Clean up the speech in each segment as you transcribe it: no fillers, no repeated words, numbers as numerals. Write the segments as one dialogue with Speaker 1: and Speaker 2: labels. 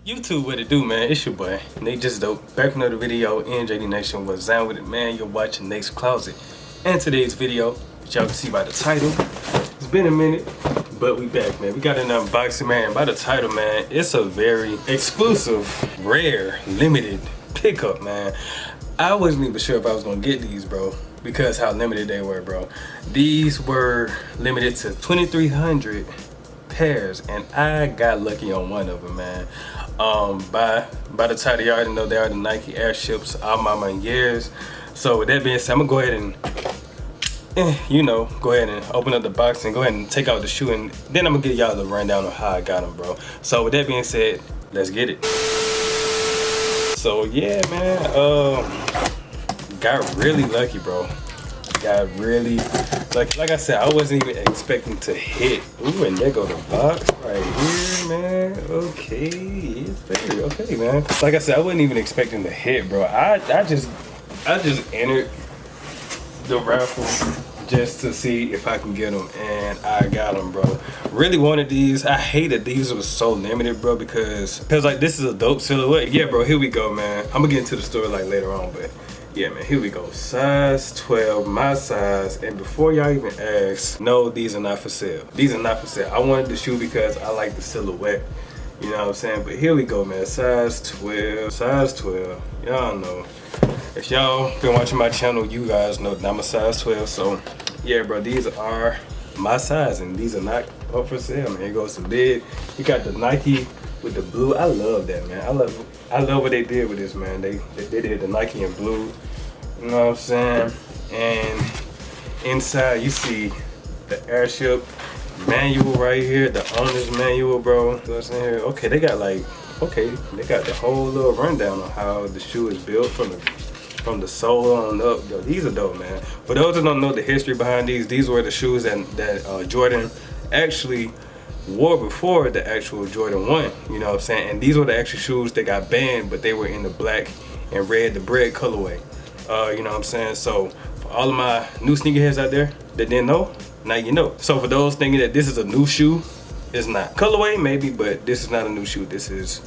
Speaker 1: YouTube, what it do, man? It's your boy natejustdope, back with another video. NJD Nation, what's down with it, man? You're watching Nate's Closet. And today's video, which y'all can see by the title, it's been a minute, but we back, man. We got an unboxing, man. By the title, man, it's a very exclusive, rare, limited pickup, man. I wasn't even sure if I was gonna get these, bro, because how limited they were, bro. These were limited to 2,300 pairs, and I got lucky on one of them, man. By the title, you already know they are the Nike Airships, all my Manieres. So with that being said, I'm gonna go ahead and go ahead and open up the box and go ahead and take out the shoe, and then I'm gonna give y'all the rundown of how I got them, bro. So with that being said, let's get it. So yeah, man, got really lucky, bro. Got really lucky. Like I said, I wasn't even expecting to hit. Ooh, and there go the box right here, man. Okay, yes, sir. Okay, man. Like I said, I wasn't even expecting to hit, bro. I just entered the raffle just to see if I can get them, and I got them, bro. Really wanted these. I hated these was so limited, bro, because like this is a dope silhouette. Yeah, bro, here we go, man. I'm gonna get into the story like later on, but yeah, man, here we go. Size 12, my size. And before y'all even ask, no, these are not for sale. These are not for sale. I wanted the shoe because I like the silhouette. You know what I'm saying? But here we go, man. Size 12. Size 12. Y'all know. If y'all been watching my channel, you guys know that I'm a size 12. So, yeah, bro, these are my size, and these are not up for sale, man. Here goes the lid. You got the Nike with the blue. I love that, man. I love what they did with this, man. They did the Nike in blue. You know what I'm saying? And inside you see the Airship manual right here, the owner's manual, bro. What's in here? Okay, they got the whole little rundown on how the shoe is built from the sole on up. Yo, these are dope, man. For those that don't know the history behind these were the shoes that Jordan actually wore before the actual Jordan 1, you know what I'm saying? And these were the actual shoes that got banned, but they were in the black and red, the bread colorway. You know what I'm saying? So for all of my new sneakerheads out there that didn't know, now you know. So for those thinking that this is a new shoe, it's not. Colorway maybe, but this is not a new shoe. This is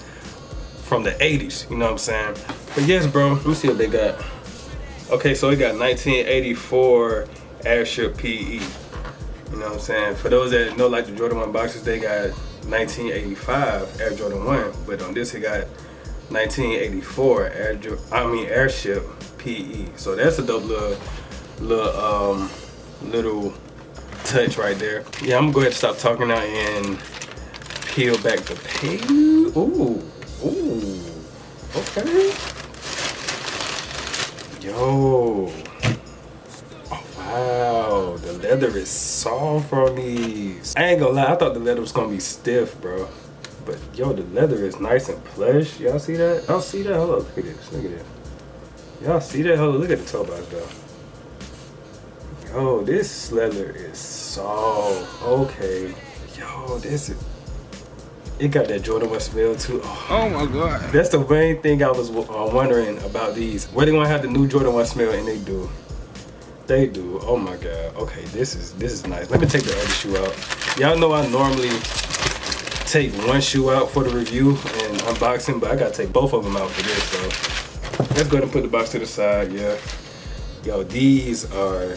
Speaker 1: from the 80s, you know what I'm saying? But yes, bro, let me see what they got. Okay, so we got 1984 Airship PE. You know what I'm saying? For those that know, like the Jordan 1 boxes, they got 1985 Air Jordan 1, but on this it got 1984 Airship PE. So that's a dope little touch right there. Yeah, I'm gonna go ahead and stop talking now and peel back the page. Ooh, okay. Yo. Wow, the leather is soft on these. I ain't gonna lie, I thought the leather was gonna be stiff, bro. But yo, the leather is nice and plush. Y'all see that? Y'all see that? Hold up, look at this. Look at this. Y'all see that? Hold up, look at the toe box, though. Yo, this leather is soft. Okay. Yo, it got that Jordan 1 smell too. Oh my god. That's the main thing I was wondering about these. Where they gonna have the new Jordan 1 smell, and they do. They do. Oh my god. Okay, this is nice. Let me take the other shoe out. Y'all know I normally take one shoe out for the review and unboxing, but I gotta take both of them out for this, so let's go ahead and put the box to the side. Yeah. Yo, these are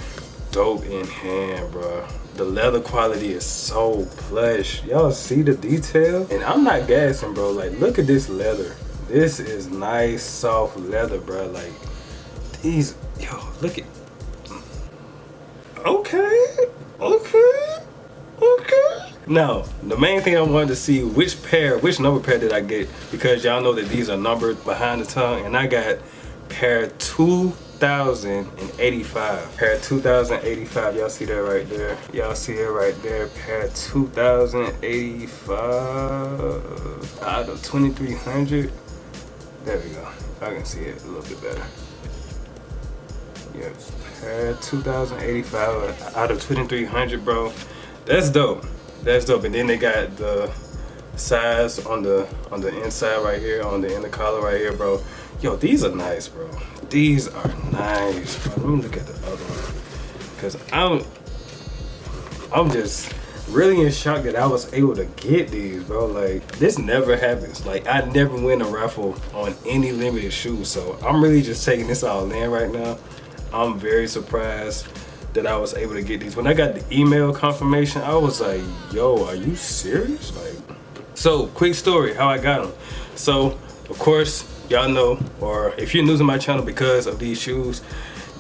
Speaker 1: dope in hand, bro. The leather quality is so plush. Y'all see the detail? And I'm not gassing, bro. Like, look at this leather. This is nice, soft leather, bro. Like, these, yo, look at. Okay. Now, the main thing I wanted to see, which number pair did I get? Because y'all know that these are numbered behind the tongue, and I got pair 2085. Pair 2085. Y'all see that right there? Y'all see it right there? Pair 2085 out of 2,300. There we go. I can see it a little bit better. Yeah, pair 2085 out of 2,300, bro. That's dope. That's dope. And then they got the size on the inside right here, on the inner collar right here, bro. Yo, these are nice, bro. These are nice, bro. Let me look at the other one, cause I'm just really in shock that I was able to get these, bro. Like, this never happens. Like, I never win a raffle on any limited shoes. So I'm really just taking this all in right now. I'm very surprised that I was able to get these. When I got the email confirmation, I was like, yo, are you serious? Like, so quick story how I got them. So of course, y'all know, or if you're new to my channel because of these shoes,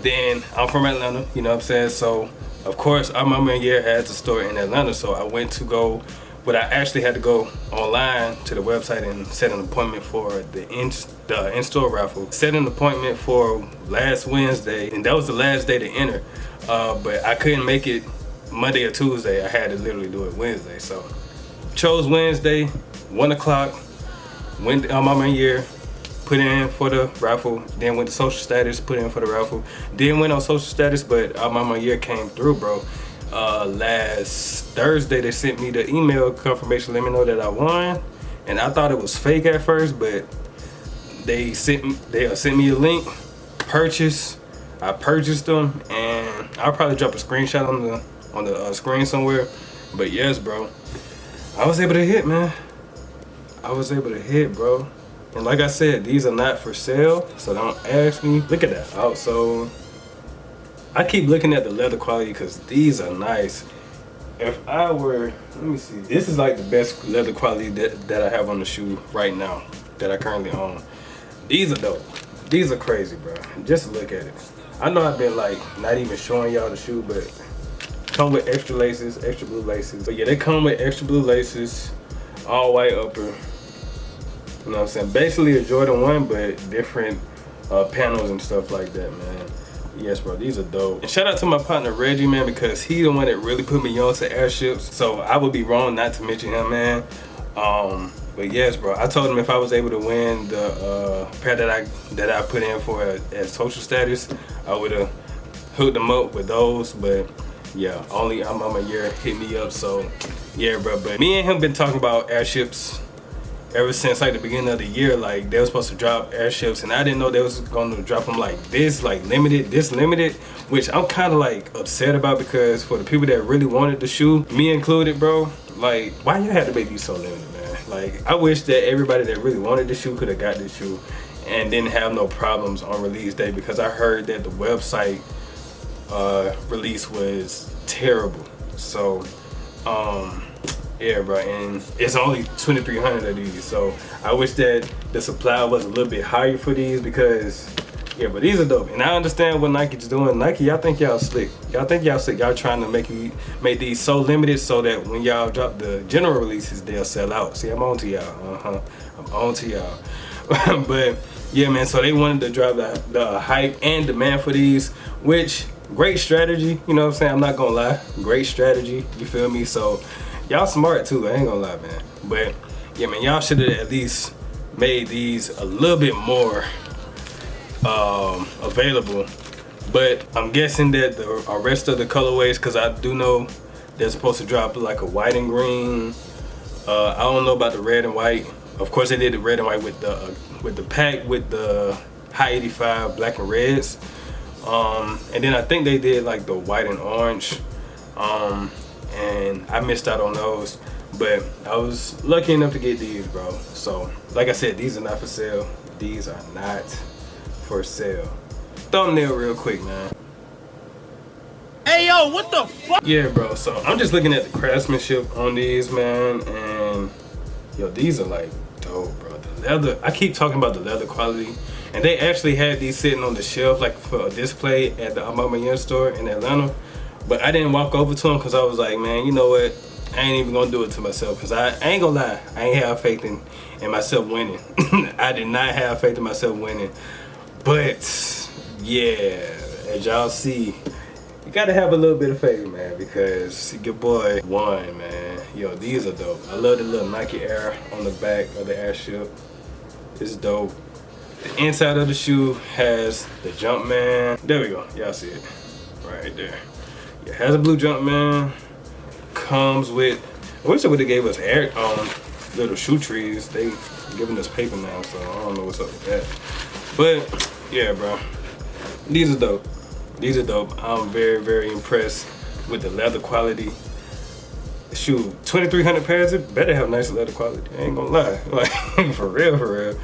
Speaker 1: then I'm from Atlanta, you know what I'm saying? So of course, our Maniere has a store in Atlanta, so I went to go, but I actually had to go online to the website and set an appointment for the in-store raffle. Set an appointment for last Wednesday, and that was the last day to enter. But I couldn't make it Monday or Tuesday. I had to literally do it Wednesday. So chose Wednesday, 1 o'clock, went on my Maniere, put in for the raffle, then went to social status, put in for the raffle, then went on social status, but my Maniere came through, bro. Last Thursday, they sent me the email confirmation, let me know that I won, and I thought it was fake at first, but they sent me a link, purchase. I purchased them, and I'll probably drop a screenshot on the screen somewhere. But yes, bro, I was able to hit, man. I was able to hit, bro. And like I said, these are not for sale, so don't ask me. Look at that outsole. I keep looking at the leather quality because these are nice. If I were, let me see. This is like the best leather quality that I have on the shoe right now, that I currently own. These are dope. These are crazy, bro. Just look at it. I know I've been like not even showing y'all the shoe, but come with extra laces, extra blue laces. But yeah, they come with extra blue laces, all white upper. You know what I'm saying? Basically a Jordan 1, but different panels and stuff like that, man. Yes, bro, these are dope. And shout out to my partner Reggie, man, because he the one that really put me on to Airships. So I would be wrong not to mention him, man. But yes, bro, I told him if I was able to win the pair that I put in for as social status, I would have hooked them up with those. But yeah, only I'm on my year hit me up. So yeah, bro. But me and him been talking about Airships ever since like the beginning of the year. Like they were supposed to drop Airships, and I didn't know they was going to drop them like this, like limited, which I'm kind of like upset about, because for the people that really wanted the shoe, me included, bro, like why you had to make these so limited, man? Like I wish that everybody that really wanted the shoe could have got this shoe and didn't have no problems on release day, because I heard that the website release was terrible. So yeah, bro, and it's only 2,300 of these, so I wish that the supply was a little bit higher for these, because yeah, but these are dope. And I understand what Nike's doing. Nike, y'all think y'all slick. Y'all think y'all slick. Y'all trying to make these so limited so that when y'all drop the general releases, they'll sell out. See, I'm on to y'all. I'm on to y'all. But yeah, man, so they wanted to drop the hype and demand for these, which great strategy, you know what I'm saying? I'm not gonna lie, great strategy, you feel me? So y'all smart too, I ain't gonna lie, man. But yeah, man, y'all should have at least made these a little bit more available. But I'm guessing that the rest of the colorways, because I do know they're supposed to drop like a white and green. I don't know about the red and white. Of course, they did the red and white with the pack with the high 85 black and reds. And then I think they did like the white and orange. And I missed out on those, but I was lucky enough to get these, bro. So like I said, these are not for sale. These are not for sale. Thumbnail real quick, man.
Speaker 2: Hey yo, what the fuck?
Speaker 1: Yeah, bro, so I'm just looking at the craftsmanship on these, man, and yo, these are like dope, bro. The leather, I keep talking about the leather quality, and they actually had these sitting on the shelf like for a display at the Maniere store in Atlanta. But I didn't walk over to them because I was like, man, you know what? I ain't even gonna do it to myself, because I ain't gonna lie, I ain't have faith in myself winning. I did not have faith in myself winning. But yeah, as y'all see, you gotta have a little bit of faith, man, because your boy won, man. Yo, these are dope. I love the little Nike Air on the back of the Airship. It's dope. The inside of the shoe has the Jumpman. There we go, y'all see it right there. It has a blue Jumpman. Comes with, I wish they would have gave us air little shoe trees. They giving us paper now, so I don't know what's up with that. But yeah, bro, these are dope. These are dope. I'm very, very impressed with the leather quality. shoot, 2,300 pairs, it better have nice leather quality. I ain't gonna lie, like for real, for real.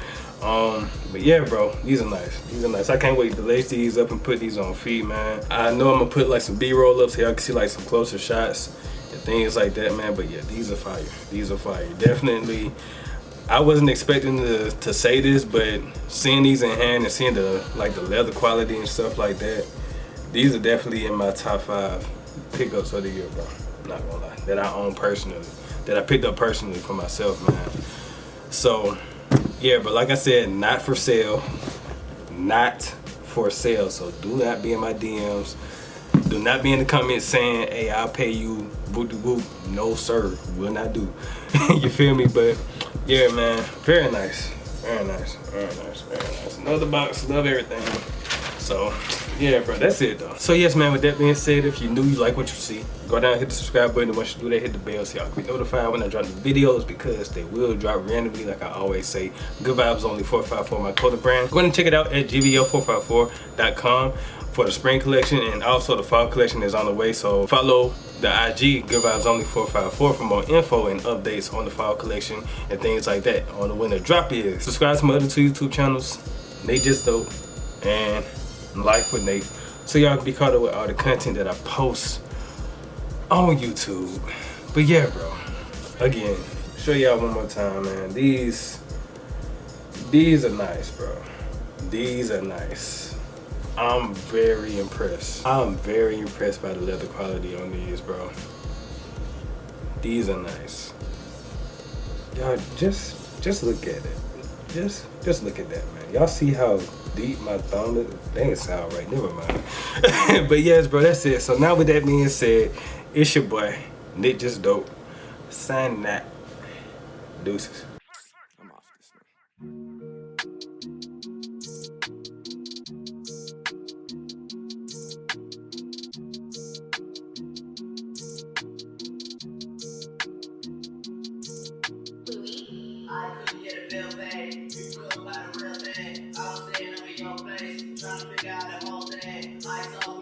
Speaker 1: But yeah, bro, these are nice. These are nice. I can't wait to lace these up and put these on feet, man. I know I'm gonna put like some B-roll up so y'all can see like some closer shots and things like that, man. But yeah, these are fire. These are fire. Definitely. I wasn't expecting to say this, but seeing these in hand and seeing the leather quality and stuff like that, these are definitely in my top 5 pickups of the year, bro. I'm not gonna lie. That I own personally, that I picked up personally for myself, man. So yeah, but like I said, not for sale. Not for sale. So do not be in my DMs. Do not be in the comments saying, hey, I'll pay you whoop de whoop. No sir, will not do. You feel me? But yeah, man, very nice. Very nice. Very nice. Very nice. Another box, love everything. So yeah, bro, that's it though. So yes, man, with that being said, if you're new, you like what you see, go down, hit the subscribe button, and once you do that, hit the bell so y'all can be notified when I drop the videos, because they will drop randomly, like I always say. Good Vibes Only 454, my clothing brand. Go ahead and check it out at gvo454.com for the spring collection, and also the fall collection is on the way. So follow the IG Good Vibes Only 454 for more info and updates on the fall collection and things like that, on when the drop is. Subscribe to my other 2 YouTube channels, natejustdope and Life with Nate, so y'all can be caught up with all the content that I post on YouTube. But yeah, bro, again, show y'all one more time, man. These are nice, bro. These are nice. I'm very impressed. I'm very impressed by the leather quality on these, bro. These are nice. Y'all just look at it. Just look at that, man. Y'all see how deep my thumb is? They ain't sound right, never mind. But yes, bro, that's it. So now with that being said, it's your boy, natejustdope, signing that. Deuces. I'm off this one.
Speaker 3: I couldn't get a bill paid. You couldn't buy the real thing. I was sitting over your place, trying to figure out the whole thing. I saw